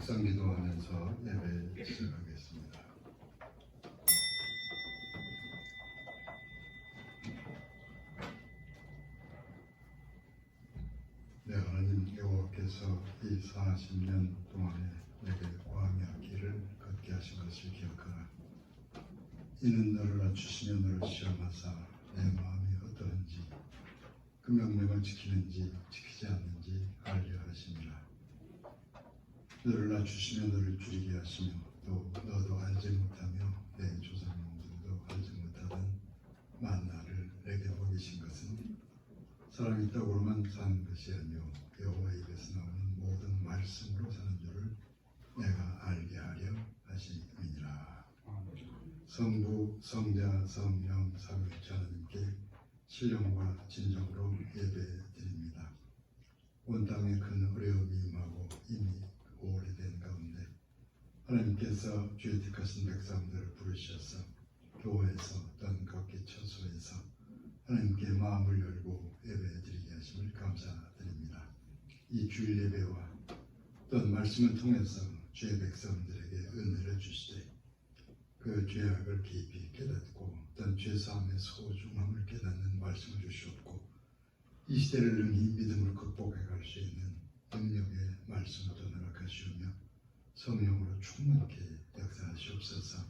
묵상 기도하면서 예배 시작하겠습니다. 네, 하나님 여호와께서 이 40년 동안에 내게 광야 길을 걷게 하신 것을 기억하라. 이는 너를 낮추시며 너를 시험하사 내 마음이 어떠한지 그 명령을 지키는지 지키지 않는지 알려 하심이라. 너를 낮추시며 너를 줄이게 하시며 또 너도 알지 못하며 내 조상님들도 알지 못하던 만나를 내게 먹이신 것은 사람이 떡으로만 사는 것이 아니요 여호와의 입에서 나오는 모든 말씀으로 사는 줄을 내가 알게 하려 하심이니라. 성부, 성자, 성령, 삼위일체 하나님께 신령과 진정으로 예배드립니다. 온 땅에 큰 어려움이 임하고 이미 오래된 가운데 하나님께서 주의 택하신 백성들을 부르셔서 교회에서 또는 각기 처소에서 하나님께 마음을 열고 예배드리게 하심을 감사드립니다. 이 주일 예배와 또한 말씀을 통해서 주의 백성들에게 은혜를 주시되 그 죄악을 깊이 깨닫고 또한 죄사함의 소중함을 깨닫는 말씀을 주시옵고 이 시대를 능히 믿음으로 극복해 갈 수 있는 능력의 말씀을 허락하시오며 성령으로 충만케 역사하시옵소서.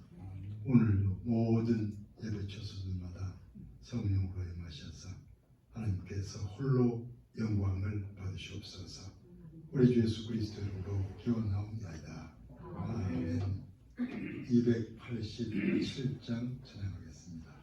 오늘도 모든 예배 처소들마다 성령으로 임하셔서 하나님께서 홀로 영광을 받으시옵소서. 우리 주 예수 그리스도 이름으로 기원하옵나이다. 아멘. 287장 찬양하겠습니다.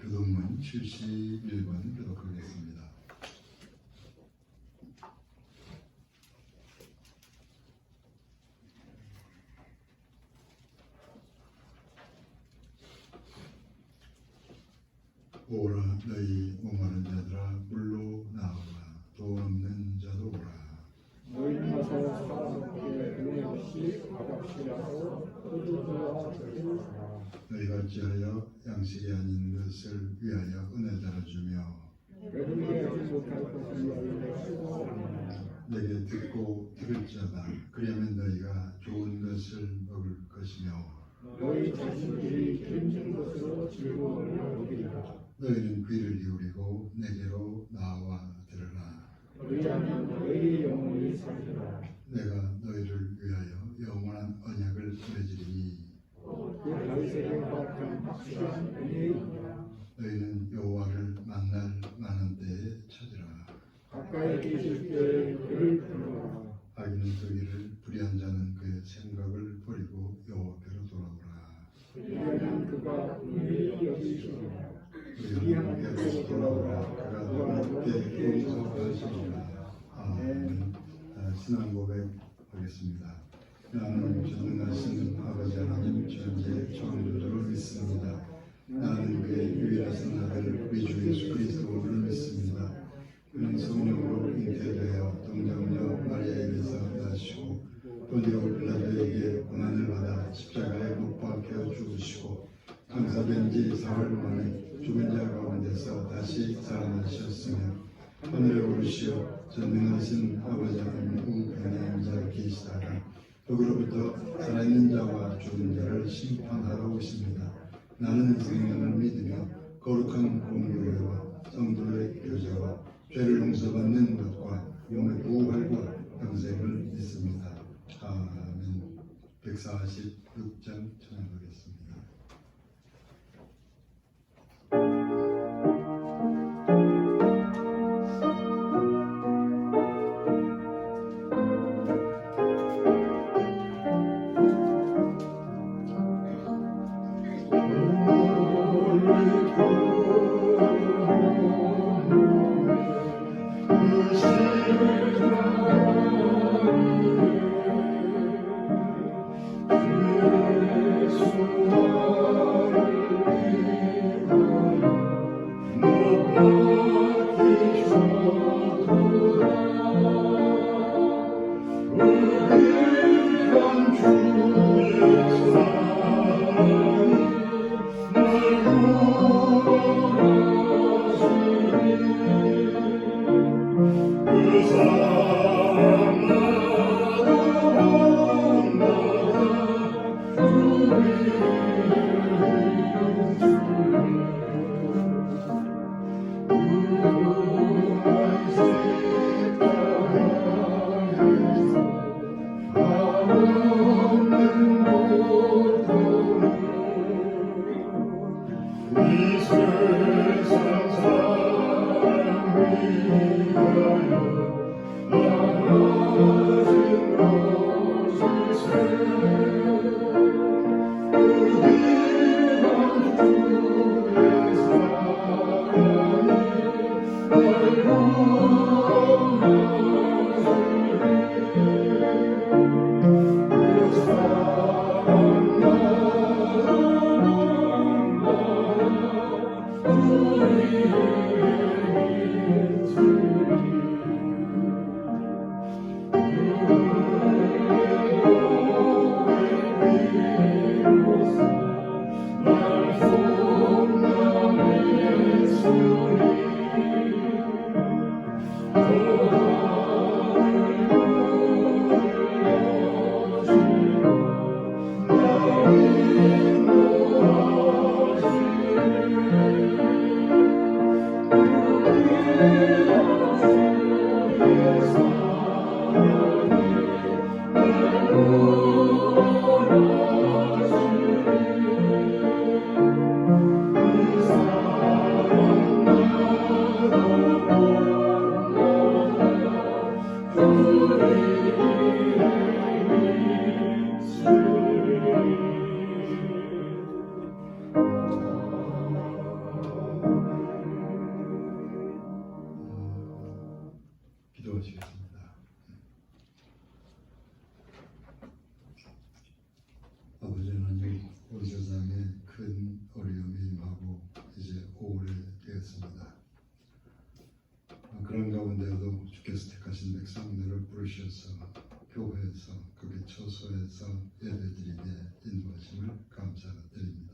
교동문 71번 교독하겠습니다. 오라 너희 목마른 자들아 물로 나오라 돈 없는 자도 오라. 너희는 와서 사람에게 은혜 없이 아갑시라고 호두주와 젖을 사라. 너희가 어찌하여 양식이 아닌 것을 위하여 은혜를 주며 여러분에게 못할 것을 너희에게 수고하느냐. 내게 듣고 들을 자다. 그리하면 너희가 좋은 것을 먹을 것이며 너희 자신들이 힘준 것으로 즐거움을 얻으리라. 너희는 귀를 기울이고 내게로 나와 들으라. 그리하면 너희 영혼이 살리라. 내가 너희를 위하여 영원한 언약을 맺으리니 그 확실한 은혜이니라. 너희는 여호와를 만날 만한 때에 찾으라. 가까이 계실 때에 그를 부르라. 악인은 저기를 불의한 자는 그의 생각을 버리고 여호와께로 돌아오라. 왜냐하면 그가 은혜히 여기시리라. 우리 하나님께로 돌아오라. 그가 너희에게 용서하시리라. 아멘. 신앙 고백하겠습니다. 나는 전능하신 아버지 하나님 존재 창조주를 믿습니다. 나는 그의 유일하신 아들 우리 주 예수 그리스도를 믿습니다. 그는 성령으로 잉태되어 동정녀 마리아에게서 나시고 본디오 빌라도에게 고난을 받아 십자가에 못 박혀 죽으시고 장사된 지 사흘 만에 죽은 자 가운데서 다시 살아나셨으며 하늘에 오르시어 전능하신 아버지 하나님 우편에 앉아 계시다가 거기로부터 살아있는 자와 죽은 자를 심판하러 오십니다. 나는 생명을 믿으며 거룩한 공교회와 성도의 교제와 죄를 용서받는 것과 영의 부활과 영생을 믿습니다. 아멘. 146장 찬양하겠습니다. 기도하시겠습니다. 아버지 하나님, 우리 세상에 큰 어려움이 임하고 이제 오래되었습니다. 그런 가운데도 주께서 택하신 백성들을 부르셔서 교회에서 그게 처소에서 예배드리게 인도하심을 감사드립니다.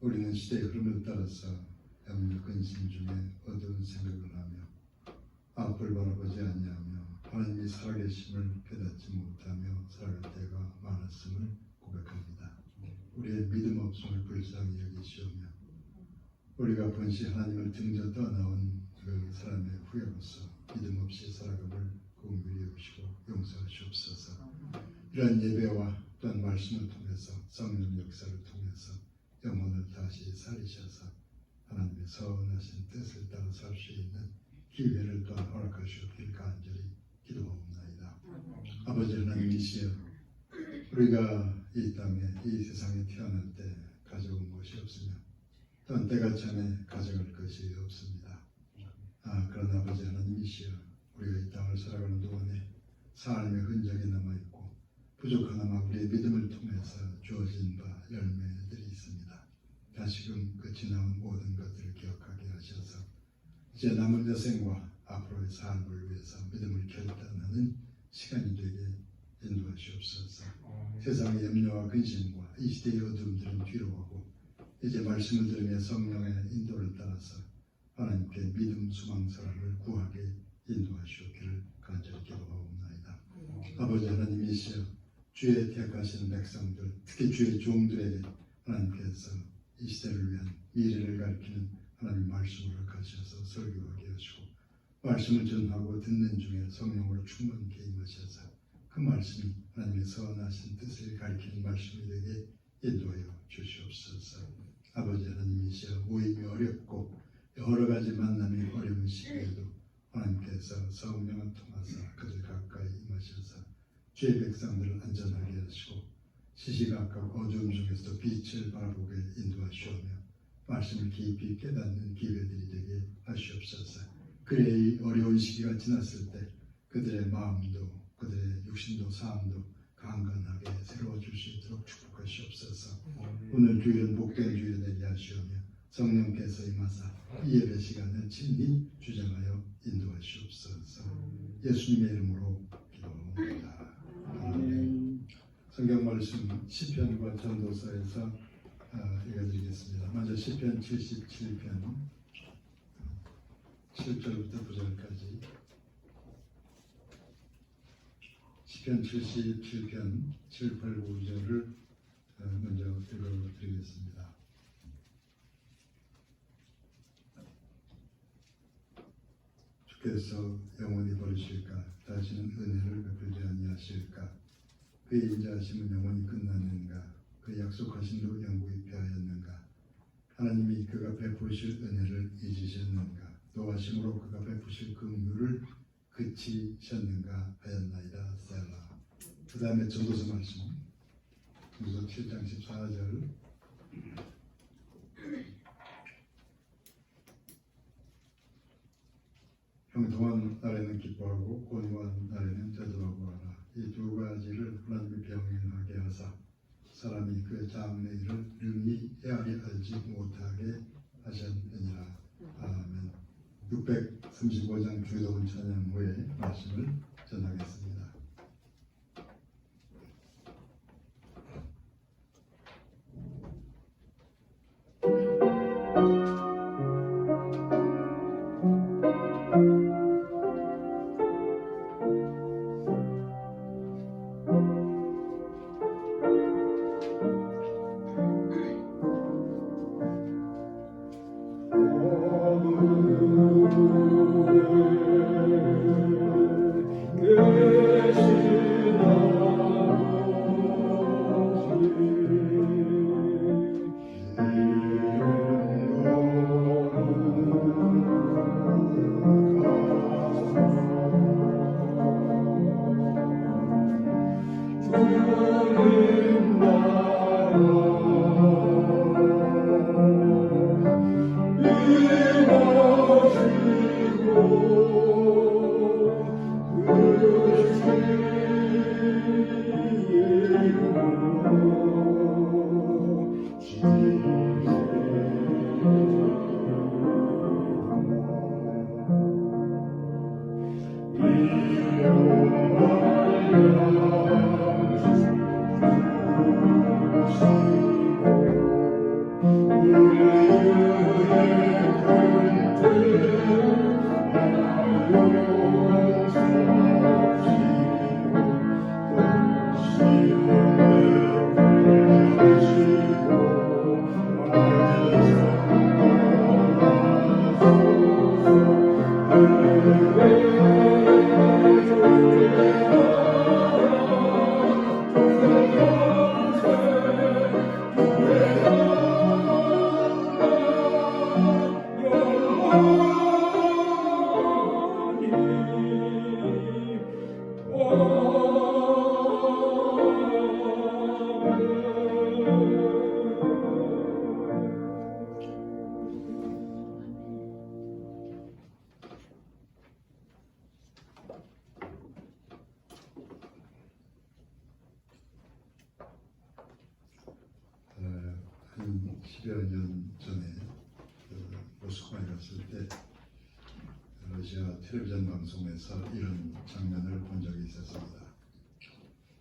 우리는 시대의 흐름을 따라서 염려 근심 중에 어두운 생각을 하며 앞을 바라보지 아니하며 하나님이 살아계심을 깨닫지 못하며 살아갈 때가 많았음을 고백합니다. 우리의 믿음 없음을 불쌍히 여기시오며 우리가 번시 하나님을 등져 떠나온 그 사람의 후예로서 믿음 없이 살아감을 긍휼히 여기시고 용서하시옵소서. 이러한 예배와 또한 말씀을 통해서 성령 역사를 통해서 영혼을 다시 살리셔서 하나님의 선하신 뜻을 따라 살 수 있는 기회를 또한 허락하시옵길 간절히 기도하옵나이다. 아버지 하나님이시여, 우리가 이 땅에 이 세상에 태어날 때 가져온 것이 없으며 또한 때가 참에 가져갈 것이 없습니다. 그러나 아버지 하나님이시여, 우리가 이 땅을 살아가는 동안에 삶의 흔적이 남아있고 부족하나마 우리의 믿음을 통해서 주어진 바 열매들이 있습니다. 다시금 그 지나온 모든 것들을 기억하게 하셔서 이제 남은 여생과 앞으로의 삶을 위해서 믿음을 결단하는 시간이 되게 인도하시옵소서. 세상의 염려와 근심과 이 시대의 어둠들은 뒤로 하고 이제 말씀을 들으며 성령의 인도를 따라서 하나님께 믿음, 소망, 사랑을 구하게 인도하시옵기를 간절히 기도하옵나이다. 아버지 하나님이시여, 주의 택하시는 백성들, 특히 주의 종들에게 하나님께서 이 시대를 위한 미래를 가리키는 하나님 말씀을 가셔서 설교하게 하시고 말씀을 전하고 듣는 중에 성령으로 충만케 임하셔서 그 말씀이 하나님의 선하신 뜻을 가리키는 말씀이 되게 인도하여 주시옵소서. 아버지 하나님이시여, 모임이 어렵고 여러 가지 만남이 어려운 시기에도 하나님께서 성령을 통하사 그들 가까이 임하셔서 주의 백성들을 안전하게 하시고 시시각각 어두움 중에서도 빛을 바라보게 인도하시오며 말씀을 깊이 깨닫는 기회들이 되게 하시옵소서. 그의 이 어려운 시기가 지났을 때 그들의 마음도 그들의 육신도 삶도 강건하게 새로워질 수 있도록 축복하시옵소서. 오늘 주일은 복된 주일이 되게 하시오며 성령께서 임하사 이 예배 시간을 친히 주장하여 인도하시옵소서. 예수님의 이름으로 기도합니다. 아멘. 성경 말씀 시편과 전도서에서 읽어드리겠습니다. 먼저 시편 77편 7절부터 9절까지 시편 77편 7, 8, 9절을 먼저 읽어드리겠습니다. 주께서 영원히 버리실까? 다시는 은혜를 베풀지 아니하실까? 그의 인자하심은 영원히 끝났는가? 그 약속하신 로 영구히 패하였는가? 하나님이 그가 베푸실 은혜를 잊으셨는가? 노하심으로 그가 베푸실 긍휼을 그치셨는가 하였나이다. 셀라. 그 다음에 전도서 말씀 전도서 7장 14절 형통한 날에는 기뻐하고 곤고한 날에는 되돌아보아라. 이 두 가지를 하나님이 병행하게 하사 사람이 그 장래일을 능히 헤아리 알지 못하게 하셨느니라. 아멘. 635장 주기도문 찬양 후에 말씀을 전하겠습니다. Thank you. 10여 년 전에 모스크바에 갔을 때 러시아 텔레비전 방송에서 이런 장면을 본 적이 있었습니다.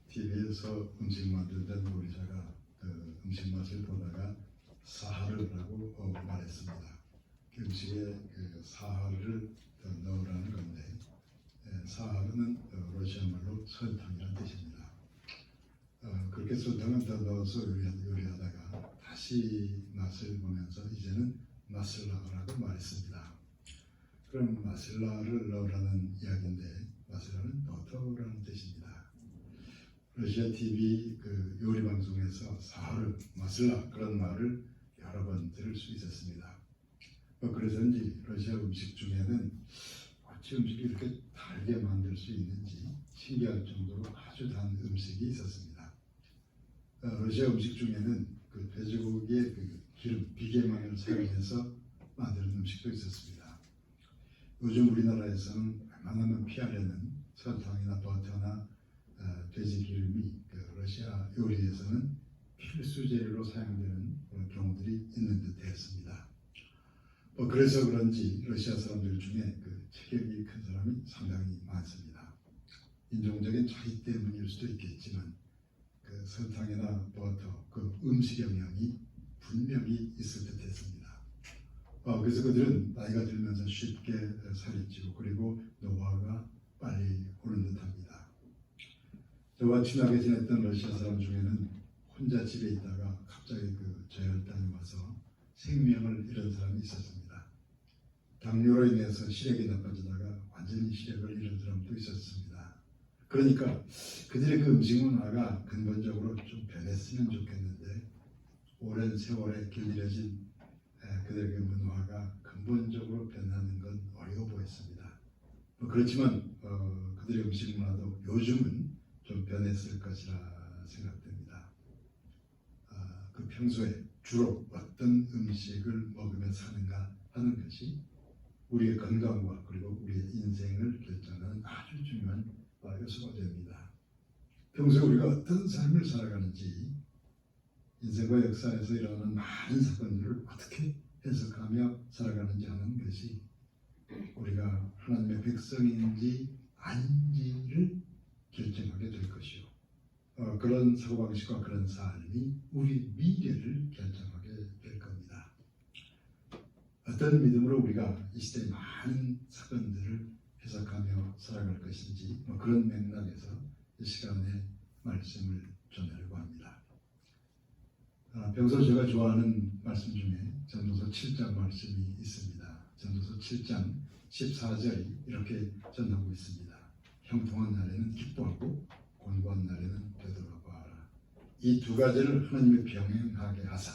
TV에서 음식 만들던 요리사가 그 음식 맛을 보다가 사하르라고 말했습니다. 그 음식에 그 사하르를 더 넣으라는 건데 사하르는 러시아 말로 설탕이라는 뜻입니다. 그렇게 설탕을 더 넣어서 요리하다가 다시 맛을 보면서 이제는 마슬라라고 말했습니다. 그럼 마슬라를 넣으라는 이야기인데 마슬라는 버터라는 뜻입니다. 러시아 TV 그 요리 방송에서 사하르, 마슬라 그런 말을 여러 번 들을 수 있었습니다. 그래서인지 러시아 음식 중에는 어찌 음식이 이렇게 달게 만들 수 있는지 신기할 정도로 아주 단 음식이 있었습니다. 러시아 음식 중에는 그 돼지고기의 그 기름, 비계만을 사용해서 만드는 음식도 있었습니다. 요즘 우리나라에서는 웬만하면 피하려는 설탕이나 버터나 돼지 기름이 그 러시아 요리에서는 필수 재료로 사용되는 그런 경우들이 있는 듯했습니다. 그래서 그런지 러시아 사람들 중에 그 체격이 큰 사람이 상당히 많습니다. 인종적인 차이 때문일 수도 있겠지만 그 설탕이나 버터, 그 음식 영향이 분명히 있을 듯했습니다. 그래서 그들은 나이가 들면서 쉽게 살이 찌고 그리고 노화가 빨리 오는 듯합니다. 저와 친하게 지냈던 러시아 사람 중에는 혼자 집에 있다가 갑자기 그 저혈당이 와서 생명을 잃은 사람이 있었습니다. 당뇨로 인해서 시력이 나빠지다가 완전히 시력을 잃은 사람도 있었습니다. 그러니까 그들의 그 음식 문화가 근본적으로 좀 변했으면 좋겠는데 오랜 세월에 길들여진 그들의 그 문화가 근본적으로 변하는 건 어려워 보였습니다. 그렇지만 그들의 음식 문화도 요즘은 좀 변했을 것이라 생각됩니다. 그 평소에 주로 어떤 음식을 먹으며 사는가 하는 것이 우리의 건강과 그리고 우리의 인생을 결정하는 아주 중요한 요소가 됩니다. 평소에 우리가 어떤 삶을 살아가는지 인생과 역사에서 일어나는 많은 사건들을 어떻게 해석하며 살아가는지 하는 것이 우리가 하나님의 백성인지 아닌지를 결정하게 될 것이요. 그런 사고방식과 그런 삶이 우리 미래를 결정하게 될 겁니다. 어떤 믿음으로 우리가 이 시대의 많은 사건들을 해석하며 살아갈 것인지 그런 맥락에서 이 시간에 말씀을 전하려고 합니다. 평소 제가 좋아하는 말씀 중에 전도서 7장 말씀이 있습니다. 전도서 7장 14절이 이렇게 전하고 있습니다. 형통한 날에는 기뻐하고 곤고한 날에는 되돌아봐라. 이 두 가지를 하나님의 병행하게 하사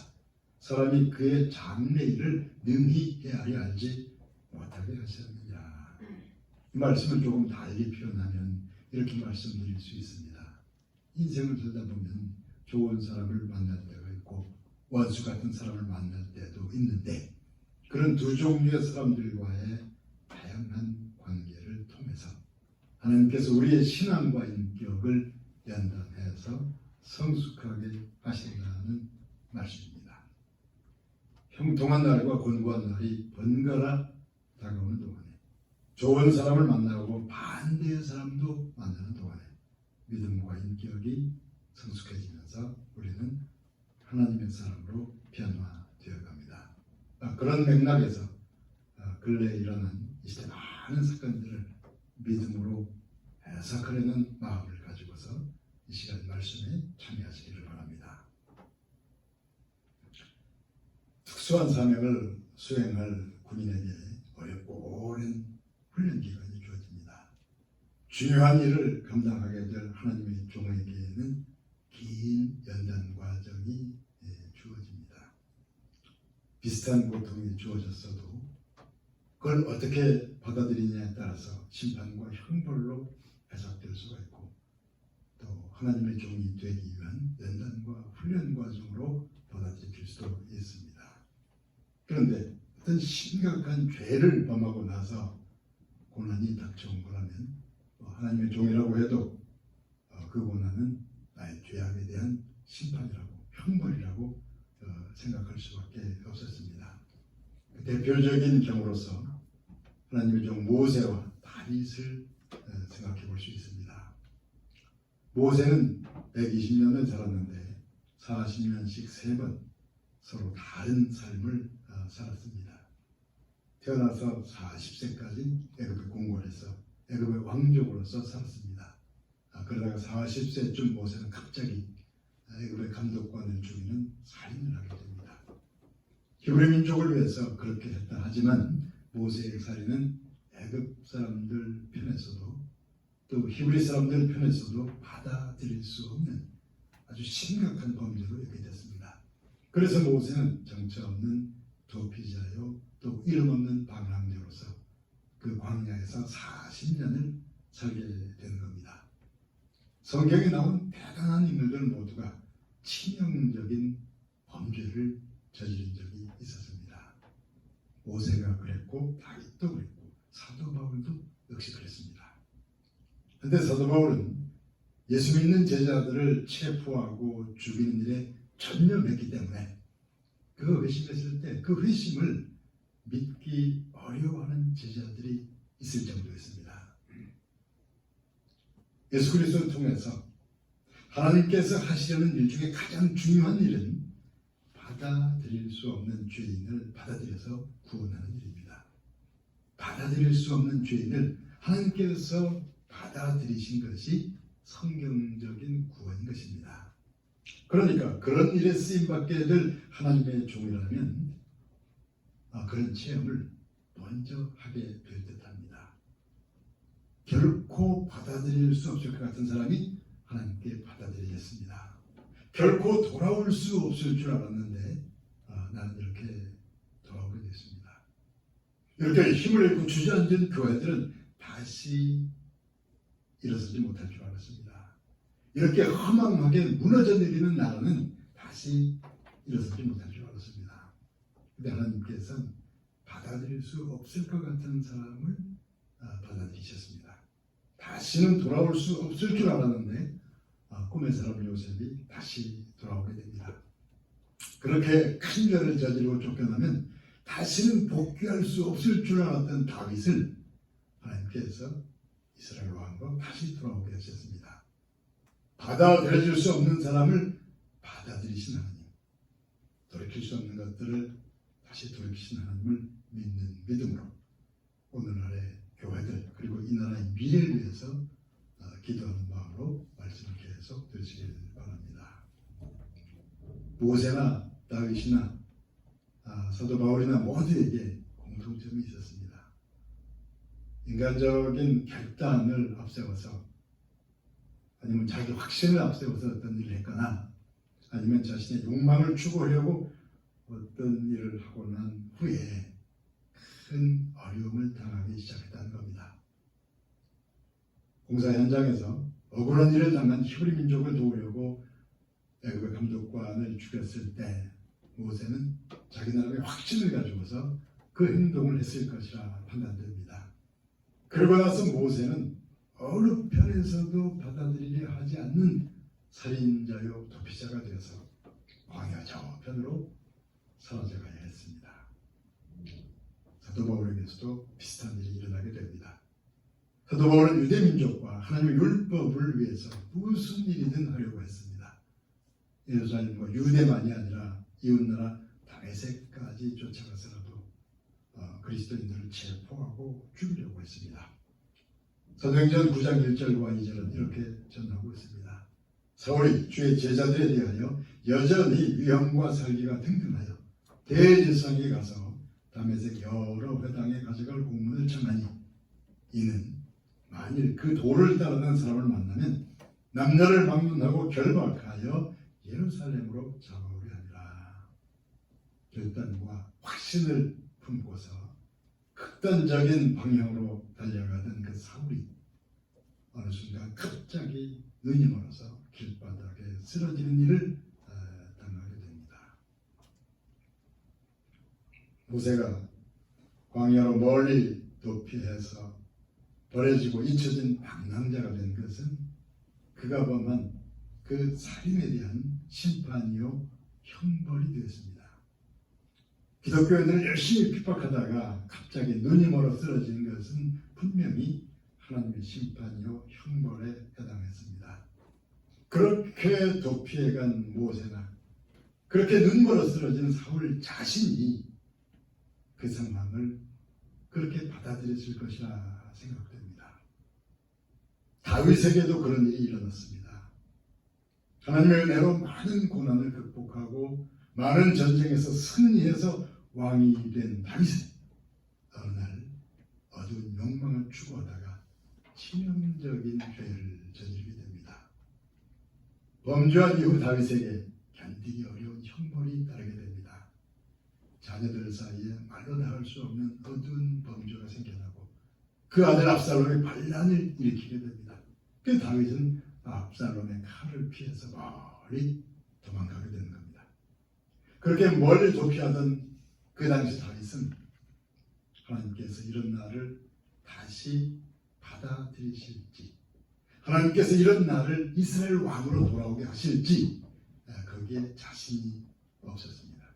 사람이 그의 장래일을 능히 헤아려 알지 못하게 하셨느냐. 이 말씀을 조금 달리 표현하면 이렇게 말씀드릴 수 있습니다. 인생을 살다 보면 좋은 사람을 만날 때가 있고 원수 같은 사람을 만날 때도 있는데 그런 두 종류의 사람들과의 다양한 관계를 통해서 하나님께서 우리의 신앙과 인격을 연단해서 성숙하게 하신다는 말씀입니다. 형통한 날과 곤고한 날이 번갈아 다가오는 동안에 좋은 사람을 만나고 반대의 사람도 만나는 동안에 믿음과 인격이 성숙해지면서 우리는 하나님의 사람으로 변화되어 갑니다. 그런 맥락에서 근래에 일어난 이 시대 많은 사건들을 믿음으로 해석하려는 마음을 가지고서 이 시간 말씀에 참여하시기를 바랍니다. 특수한 사명을 수행할 군인에게 어렵고 오랜 훈련 기간이 주어집니다. 중요한 일을 감당하게 될 하나님의 종에게는 긴 연단 과정이 주어집니다. 비슷한 고통이 주어졌어도 그걸 어떻게 받아들이냐에 따라서 심판과 형벌로 해석될 수가 있고 또 하나님의 종이 되기 위한 연단과 훈련 과정으로 받아들일 수도 있습니다. 그런데 어떤 심각한 죄를 범하고 나서 고난이 닥쳐온 거라면 하나님의 종이라고 해도 그 고난은 나의 죄악에 대한 심판이라고 형벌이라고 생각할 수밖에 없었습니다. 그 대표적인 경우로서 하나님의 종 모세와 다윗을 생각해 볼 수 있습니다. 모세는 120년을 살았는데 40년씩 3번 서로 다른 삶을 살았습니다. 태어나서 40세까지 애굽에 공고해서 애굽의 왕족으로서 살았습니다. 그러다가 40세쯤 모세는 갑자기 애굽의 감독관을 죽이는 살인을 하게 됩니다. 히브리 민족을 위해서 그렇게 했다 하지만 모세의 살인은 애굽 사람들 편에서도 또 히브리 사람들 편에서도 받아들일 수 없는 아주 심각한 범죄로 여겨졌습니다. 그래서 모세는 정처 없는 도피자요 또 이름 없는 방랑자로서 그 광야에서 40년을 살게 되는 겁니다. 성경에 나온 대단한 인물들 모두가 치명적인 범죄를 저지른 적이 있었습니다. 모세가 그랬고 다윗도 그랬고 사도 바울도 역시 그랬습니다. 그런데 사도 바울은 예수 믿는 제자들을 체포하고 죽이는 일에 전념했기 때문에 그 회심했을 때 그 회심을 믿기 어려워하는 제자들이 있을 정도였습니다. 예수 그리스도를 통해서 하나님께서 하시려는 일 중에 가장 중요한 일은 받아들일 수 없는 죄인을 받아들여서 구원하는 일입니다. 받아들일 수 없는 죄인을 하나님께서 받아들이신 것이 성경적인 구원인 것입니다. 그러니까 그런 일에 쓰임받게 될 하나님의 종이라면 그런 체험을 먼저 하게 될 듯합니다. 결코 받아들일 수 없을 것 같은 사람이 하나님께 받아들이겠습니다. 결코 돌아올 수 없을 줄 알았는데 나는 이렇게 돌아오게 됐습니다. 이렇게 힘을 잃고 주저앉은 교회들은 다시 일어서지 못할 줄 알았습니다. 이렇게 허망하게 무너져 내리는 나라는 다시 일어서지 못할 줄 알았습니다. 그런데 하나님께서는 받아들일 수 없을 것 같은 사람을 받아들이셨습니다. 다시는 돌아올 수 없을 줄 알았는데 꿈의 사람 요셉이 다시 돌아오게 됩니다. 그렇게 큰 죄를 저지르고 쫓겨나면 다시는 복귀할 수 없을 줄 알았던 다윗을 하나님께서 이스라엘 왕으로 다시 돌아오게 하셨습니다. 받아들여질 수 없는 사람을 받아들이신 하나님, 돌이킬 수 없는 것들을 다시 돌이키신 하나님을 믿는 믿음으로 오늘날의 교회들 그리고 이 나라의 미래를 위해서 기도하는 마음으로 말씀을 계속 들으시길 바랍니다. 모세나 다윗이나 사도 바울이나 모두에게 공통점이 있었습니다. 인간적인 결단을 앞세워서 아니면 자기 확신을 앞세워서 어떤 일을 했거나 아니면 자신의 욕망을 추구하려고 어떤 일을 하고 난 후에 큰 어려움을 당하기 시작했다는 겁니다. 공사 현장에서 억울한 일을 당한 히브리 민족을 도우려고 애굽의 감독관을 죽였을 때 모세는 자기 나름의 확신을 가지고서 그 행동을 했을 것이라 판단됩니다. 그러고 나서 모세는 어느 편에서도 받아들이려 하지 않는 살인자요 도피자가 되어서 광야 저편으로 사라져 가야 했습니다. 사도 바울에게서도 비슷한 일이 일어나게 됩니다. 사도 바울은 유대민족과 하나님의 율법을 위해서 무슨 일이든 하려고 했습니다. 예루살렘과 유대만이 아니라 이웃나라 다메섹까지 쫓아가서라도 그리스도인들을 체포하고 죽이려고 했습니다. 사도행전 9장 1절과 2절은 이렇게 전하고 있습니다. 사울이 주의 제자들에 대하여 여전히 위험과 살기가 등등하여 대제사장에 가서 다메섹 여러 회당에 가져갈 공문을 청하니 이는 만일 그 도를 따르는 사람을 만나면 남녀를 막론하고 결박하여 예루살렘으로 잡아오려 하니라. 결단과 확신을 품고서 극단적인 방향으로 달려가던 그 사울이 어느 순간 갑자기 눈이 멀어서 길바닥에 쓰러지는 일을 당하게 됩니다. 모세가 광야로 멀리 도피해서 버려지고 잊혀진 방랑자가 된 것은 그가 범한 그 살인에 대한 심판이요 형벌이 되었습니다. 기독교인들을 열심히 핍박하다가 갑자기 눈이 멀어 쓰러지는 것은 분명히 하나님의 심판이요 형벌에 해당했습니다. 그렇게 도피해간 모세나 그렇게 눈 멀어 쓰러진 사울 자신이 그 상황을 그렇게 받아들였을 것이라 생각됩니다. 다윗에게도 그런 일이 일어났습니다. 하나님의 은혜로 많은 고난을 극복하고 많은 전쟁에서 승리해서 왕이 된 다윗은 어느 날 어두운 욕망을 추구하다가 치명적인 죄를 저지르게 됩니다. 범죄한 이후 다윗에게 견디기 어려운 형벌이 따르게 됩니다. 자녀들 사이에 말로 다 할 수 없는 어두운 범죄가 생겨나고 그 아들 압살롬이 반란을 일으키게 됩니다. 그 다윗은 압살롬의 칼을 피해서 멀리 도망가게 되는 겁니다. 그렇게 멀리 도피하던 그 당시 다윗은 하나님께서 이런 나를 다시 받아들이실지, 하나님께서 이런 나를 이스라엘 왕으로 돌아오게 하실지 거기에 자신이 없었습니다.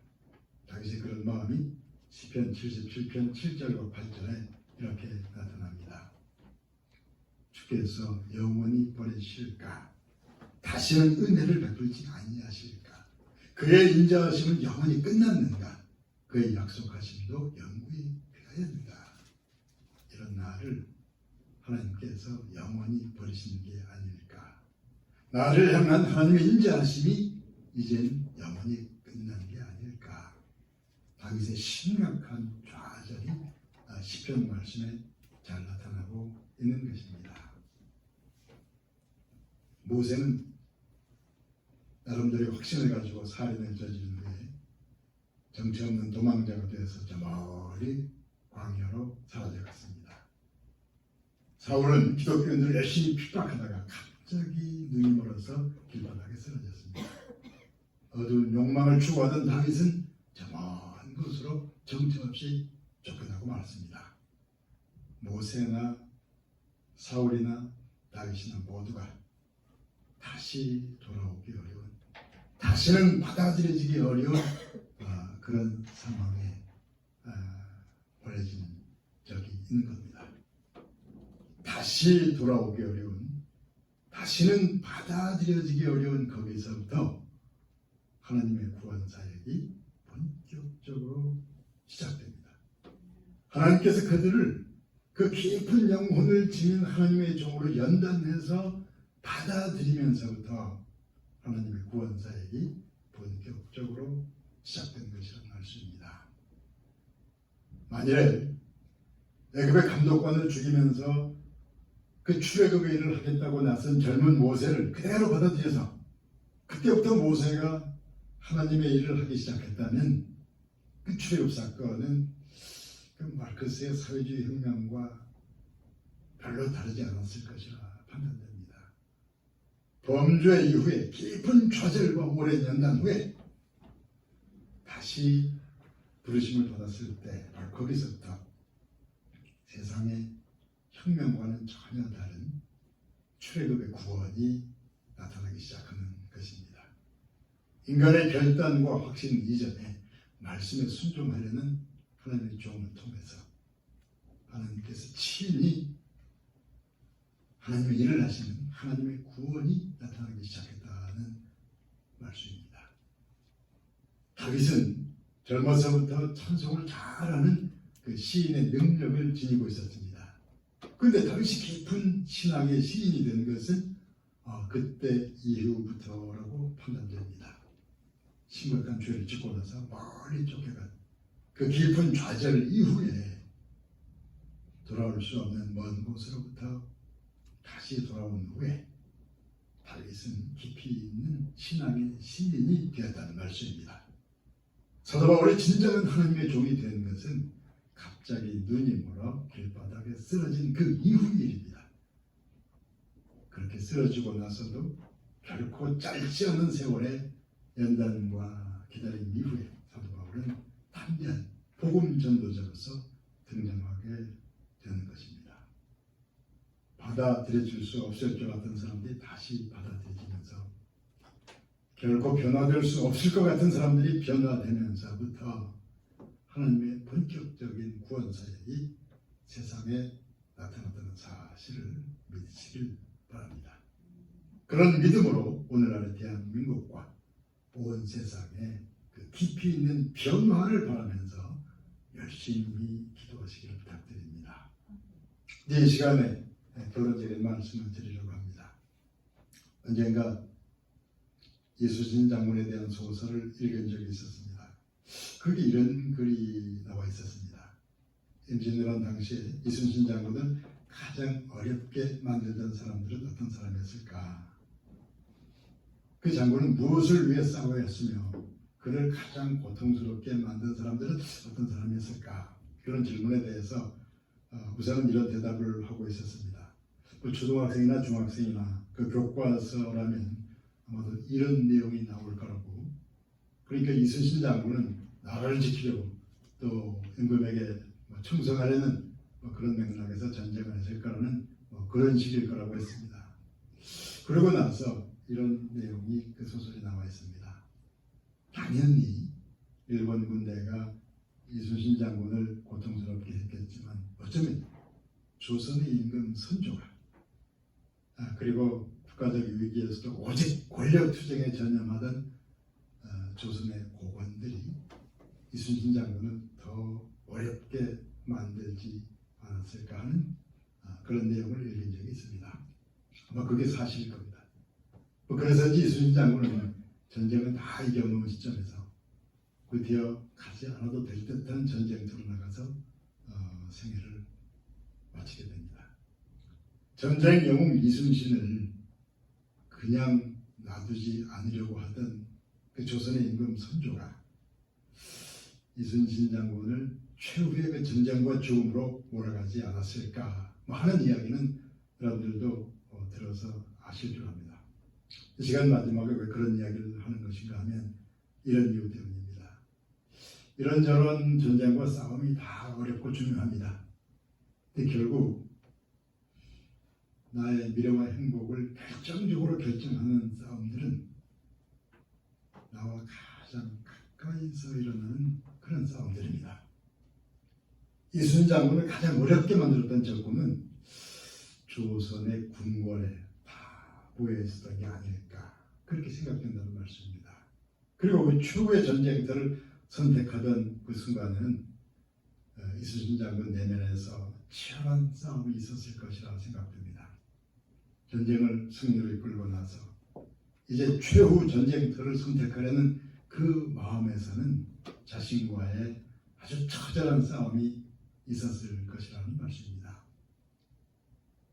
다윗의 그런 마음이 시편 77편 7절과 8절에 이렇게 나타납니다. 주께서 영원히 버리실까? 다시는 은혜를 베풀지 아니하실까? 그의 인자하심은 영원히 끝났는가? 그의 약속하심도 영구히 되었는가? 이런 나를 하나님께서 영원히 버리시는 게 아닐까? 나를 향한 하나님의 인자하심이 이젠 영원히 끝난 게 아닐까? 다윗의 심각한 좌절이 시편 말씀에 잘 나타나고 있는 것입니다. 모세는 나름대로 확신을 가지고 살인을 저지른 후에 정체 없는 도망자가 되어서 저 멀리 광야로 사라져갔습니다. 사울은 기독교인들을 열심히 핍박하다가 갑자기 눈이 멀어서 길바닥에 쓰러졌습니다. 어두운 욕망을 추구하던 다윗은 저 먼 곳으로 정체 없이 쫓겨나고 말았습니다. 모세나 사울이나 다윗이나 모두가 다시 돌아오기 어려운, 다시는 받아들여지기 어려운 그런 상황에 벌어진 적이 있는 겁니다. 다시 돌아오기 어려운, 다시는 받아들여지기 어려운 거기서부터 하나님의 구원 사역이 본격적으로 시작됩니다. 하나님께서 그들을 그 깊은 영혼을 지닌 하나님의 종으로 연단해서 받아들이면서부터 하나님의 구원 사역이 본격적으로 시작된 것이라는 알 수 있습니다. 만일에 애굽의 감독관을 죽이면서 그 출애굽의 일을 하겠다고 나선 젊은 모세를 그대로 받아들여서 그때부터 모세가 하나님의 일을 하기 시작했다면 그 출애굽 사건은 그 마르크스의 사회주의 혁명과 별로 다르지 않았을 것이라 판단됩니다. 범죄 이후에 깊은 좌절과 오랜 연단 후에 다시 부르심을 받았을 때 바로 거기서부터 세상의 혁명과는 전혀 다른 출애굽의 구원이 나타나기 시작하는 것입니다. 인간의 결단과 확신 이전에 말씀에 순종하려는 하나님의 종을 통해서 하나님께서 친히 하나님의 일을 하시는 하나님의 구원이 나타나기 시작했다는 말씀입니다. 다윗은 젊어서부터 찬송을 잘하는 그 시인의 능력을 지니고 있었습니다. 그런데 다윗이 깊은 신앙의 시인이 된 것은 그때 이후부터라고 판단됩니다. 심각한 죄를 짓고 나서 멀리 쫓겨간 그 깊은 좌절 이후에 돌아올 수 없는 먼 곳으로부터 다시 돌아온 후에 다윗은 깊이 있는 신앙의 시인이 되었다는 말씀입니다. 사도 바울이 진정한 하나님의 종이 된 것은 갑자기 눈이 멀어 길바닥에 쓰러진 그 이후 일입니다. 그렇게 쓰러지고 나서도 결코 짧지 않은 세월의 연단과 기다림 이후에 사도 바울은 담대한 복음 전도자로서 등장하게 되는 것입니다. 받아들여줄 수 없을 줄 알았던 사람들이 다시 받아들여지면서 결코 변화될 수 없을 것 같은 사람들이 변화되면서부터 하나님의 본격적인 구원 사역이 세상에 나타났다는 사실을 믿으시길 바랍니다. 그런 믿음으로 오늘날의 대한민국과 온 세상에 그 깊이 있는 변화를 바라면서 열심히 기도하시기를 부탁드립니다. 이제 이 시간에 결론적인 말씀을 드리려고 합니다. 언젠가 이순신 장군에 대한 소설을 읽은 적이 있었습니다. 거기 이런 글이 나와 있었습니다. 임진왜란 당시에 이순신 장군을 가장 어렵게 만들던 사람들은 어떤 사람이었을까? 그 장군은 무엇을 위해 싸워야 했으며 그를 가장 고통스럽게 만든 사람들은 어떤 사람이었을까? 그런 질문에 대해서 우선은 이런 대답을 하고 있었습니다. 초등학생이나 중학생이나 그 교과서라면 아마도 이런 내용이 나올 거라고. 그러니까 이순신 장군은 나라를 지키려고 또 임금에게 충성하려는 그런 맥락에서 전쟁을 했을 거라는 그런 식일 거라고 했습니다. 그러고 나서 이런 내용이 그 소설에 나와 있습니다. 당연히 일본 군대가 이순신 장군을 고통스럽게 했겠지만 어쩌면 조선의 임금 선조가 그리고 국가적 위기에서도 오직 권력 투쟁에 전념하던 조선의 고관들이 이순신 장군을 더 어렵게 만들지 않았을까 하는 그런 내용을 읽은 적이 있습니다. 아마 그게 사실일 겁니다. 그래서인지 이순신 장군은 전쟁을 다 이겨놓은 시점에서 드디어 가지 않아도 될 듯한 전쟁터로 나가서 생애를 마치게 됩니다. 전쟁 영웅 이순신을 그냥 놔두지 않으려고 하던 그 조선의 임금 선조가 이순신 장군을 최후의 그 전쟁과 죽음으로 몰아가지 않았을까 하는 이야기는 여러분들도 들어서 아실 줄 압니다. 이 시간 마지막에 왜 그런 이야기를 하는 것인가 하면 이런 이유 때문입니다. 이런저런 전쟁과 싸움이 다 어렵고 중요합니다. 근데 결국 나의 미래와 행복을 결정적으로 결정하는 싸움들은 나와 가장 가까이서 일어나는 그런 싸움들입니다. 이순신 장군을 가장 어렵게 만들었던 적군은 조선의 군권에 다 모여 있었던 게 아닐까 그렇게 생각된다는 말씀입니다. 그리고 그 최후의 전쟁터를 선택하던 그 순간에는 이순신 장군 내면에서 치열한 싸움이 있었을 것이라 생각됩니다. 전쟁을 승리로 이끌고 나서 이제 최후 전쟁터를 선택하려는 그 마음에서는 자신과의 아주 처절한 싸움이 있었을 것이라는 말씀입니다.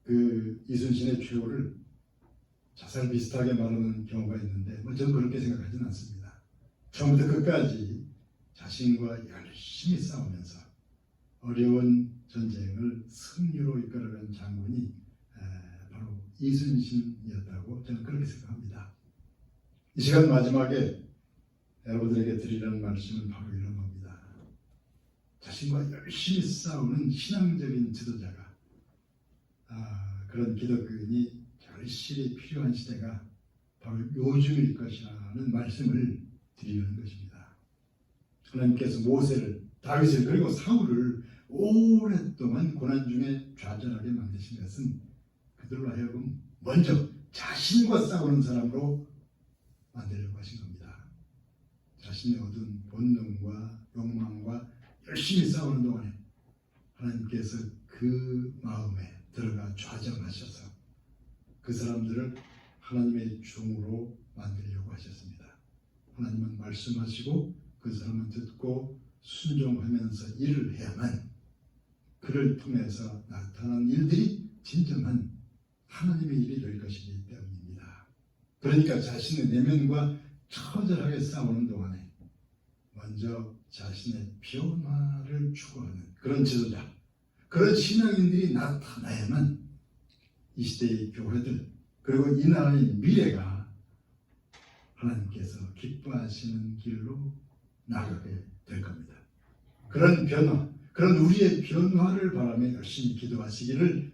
그 이순신의 최후를 자살 비슷하게 말하는 경우가 있는데 저는 그렇게 생각하지는 않습니다. 처음부터 끝까지 자신과 열심히 싸우면서 어려운 전쟁을 승리로 이끌어간 장군이 바로 이순신이었다고 저는 그렇게 생각합니다. 이 시간 마지막에 여러분들에게 드리려는 말씀은 바로 이런 겁니다. 자신과 열심히 싸우는 신앙적인 지도자가 그런 기독교인이 절실히 필요한 시대가 바로 요즘일 것이라는 말씀을 드리는 것입니다. 하나님께서 모세를, 다윗을 그리고 사울을 오랫동안 고난 중에 좌절하게 만드신 것은 그들로 하여금 먼저 자신과 싸우는 사람으로 만들려고 하신 겁니다. 자신의 어두운 본능과 욕망과 열심히 싸우는 동안에 하나님께서 그 마음에 들어가 좌정하셔서 그 사람들을 하나님의 종으로 만들려고 하셨습니다. 하나님은 말씀하시고 그 사람은 듣고 순종하면서 일을 해야만 그를 통해서 나타난 일들이 진정한 하나님의 일이 될 것이기 때문입니다. 그러니까 자신의 내면과 처절하게 싸우는 동안에 먼저 자신의 변화를 추구하는 그런 지도자, 그런 신앙인들이 나타나야만 이 시대의 교회들 그리고 이 나라의 미래가 하나님께서 기뻐하시는 길로 나가게 될 겁니다. 그런 변화, 그런 우리의 변화를 바라며 열심히 기도하시기를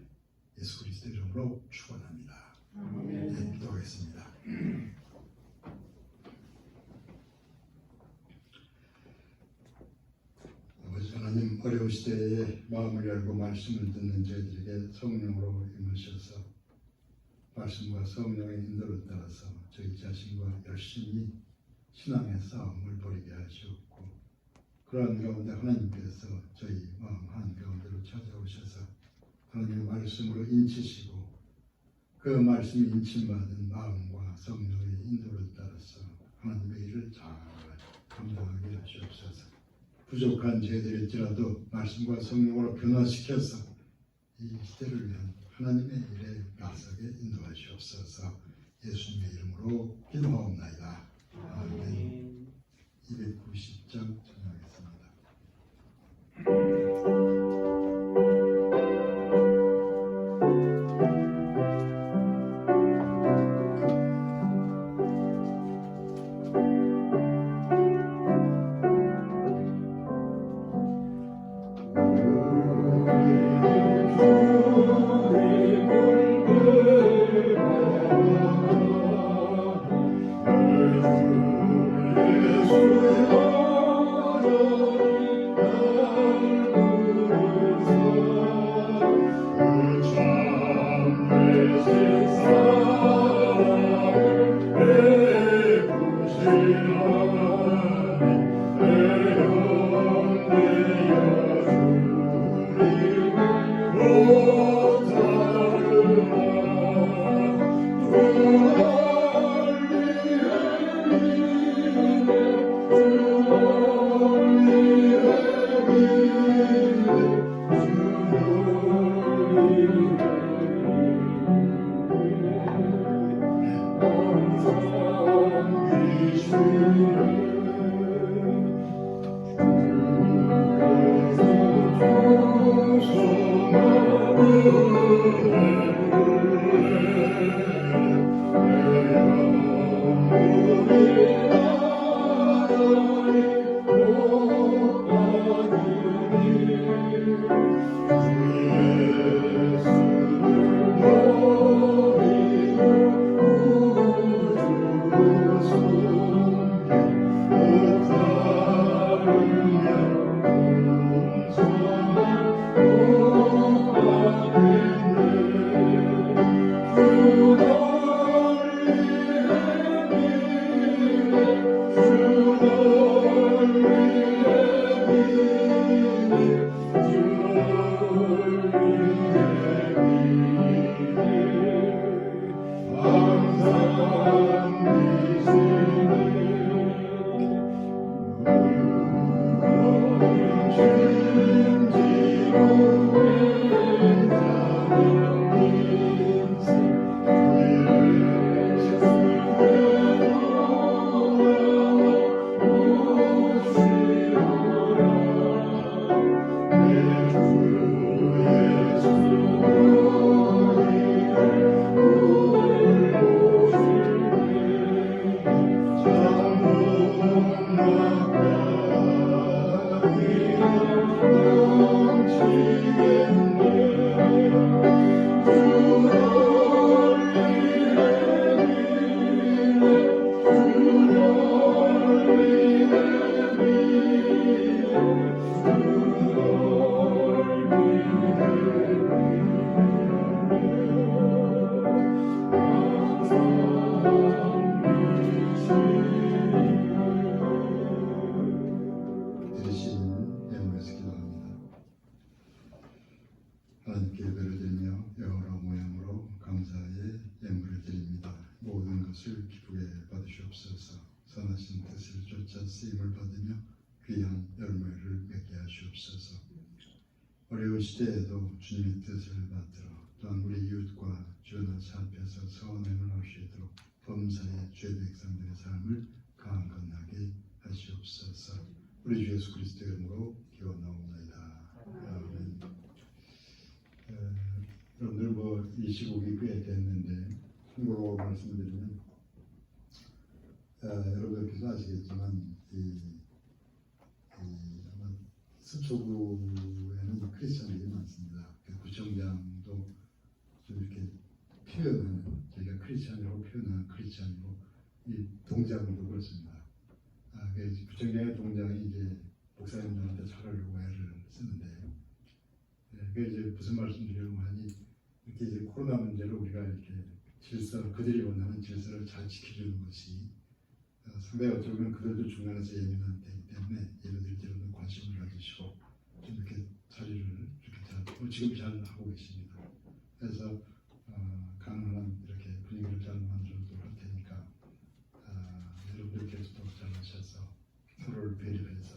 예수 그리스도 이름으로 축원합니다. 네, 기도하겠습니다. 어려운 시대에 마음을 열고 말씀을 듣는 저희들에게 성령으로 임하셔서 말씀과 성령의 인도를 따라서 저희 자신과 열심히 신앙의 싸움을 벌이게 하시옵고 그러한 가운데 하나님께서 저희 마음 한가운데로 찾아오셔서 하나님의 말씀으로 인치시고 그 말씀이 인침받은 마음과 성령의 인도를 따라서 하나님의 일을 잘 감당하게 하시옵소서. 부족한 저희들일지라도 말씀과 성령으로 변화시켜서 이 시대를 위한 하나님의 일에 나서게 인도하시옵소서. 예수님의 이름으로 기도하옵나이다. 아멘. 290장 전하겠습니다. 하나님께 예배를 드리며 여호와 모양으로 감사의 예물을 드립니다. 모든 것을 기쁘게 받으시옵소서. 선하신 뜻을 쫓아 쓰임을 받으며 귀한 열매를 맺게 하시옵소서. 어려운 시대에도 주님의 뜻을 받들어 또한 우리 이웃과 주변을 살펴서 선행을 할 수 있도록 범사의 죄 백성들의 삶을 강건하게 하시옵소서. 우리 주 예수 그리스도의 이름으로 기원하옵나이다. 아멘. 여러분들 이 시국이 꽤 됐는데 참고로 말씀드리면 여러분들께서 아시겠지만 아마 서초구에는 크리스천들이 많습니다. 구청장도 좀 이렇게 표현하는 저희가 크리스천이라고 표현하는 크리스천이고 이 동장도 그렇습니다. 구청장의 동장이 이제 목사님들한테 잘하려고 애를 쓰는데요. 그게 이제 무슨 말씀드리려고 하니 이렇게 이제 코로나 문제로 우리가 이렇게 질서, 그들이 원하는 질서를 잘 지켜주는 것이 상당히 어찌 보면 그들도 중간에서 예민한 때이기 때문에 예배드릴 때는 관심을 가지시고 좀 이렇게 자리를 이렇게 잘, 지금 잘 하고 계십니다. 그래서 가능한 이렇게 분위기를 잘 만들도록 할 테니까 여러분들께서도 잘 하셔서 서로를 배려해서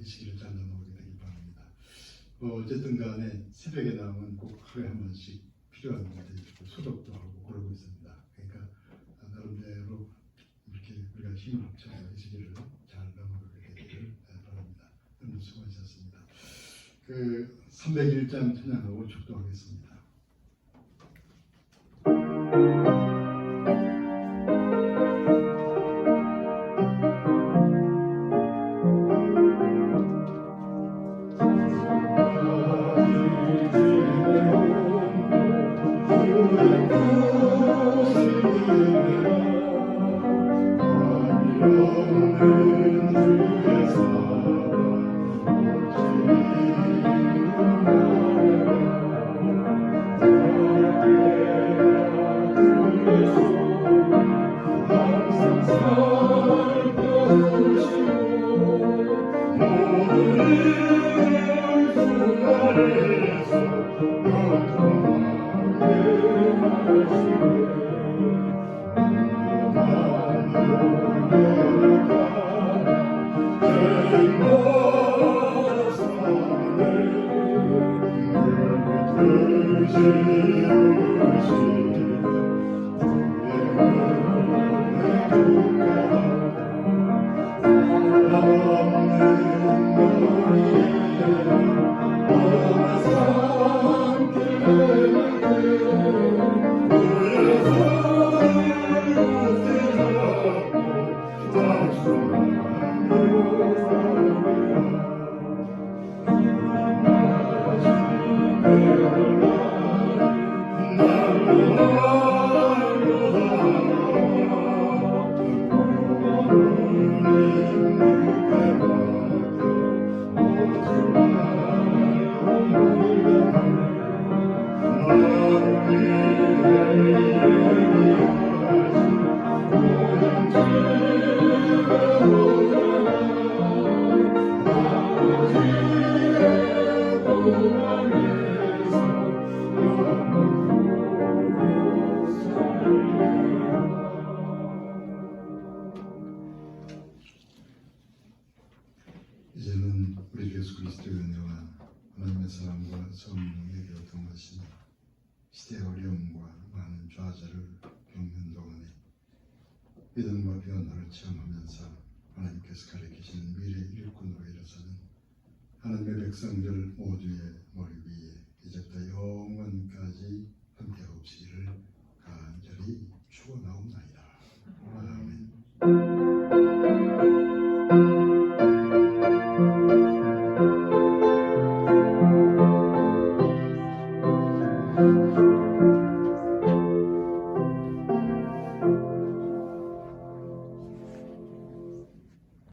이 시기를 잘 넘어오게 되길 바랍니다. 어쨌든 간에 새벽에 나오면 꼭 하루에 한 번씩 필요한 것들이 소독도 하고 그러고 있습니다. 그러니까 나름대로 이렇게 우리가 힘을 합쳐서 이 시기를 잘 넘어가게 되기를 바랍니다. 여러분 수고하셨습니다. 301장 찬양하고 축도하겠습니다. 이제는 우리 예수 그리스도의 은혜와 하나님의 사랑과 성령의 교통하심이 시대의 어려움과 많은 좌절을 겪는 동안에 믿음과 변화를 체험하면서 하나님께서 가리키시는 미래의 일꾼으로 일어서는 하나님의 백성들 모두의 머리 위에 이제부터 영원까지 함께 하옵시기를 간절히 축원하옵나이다.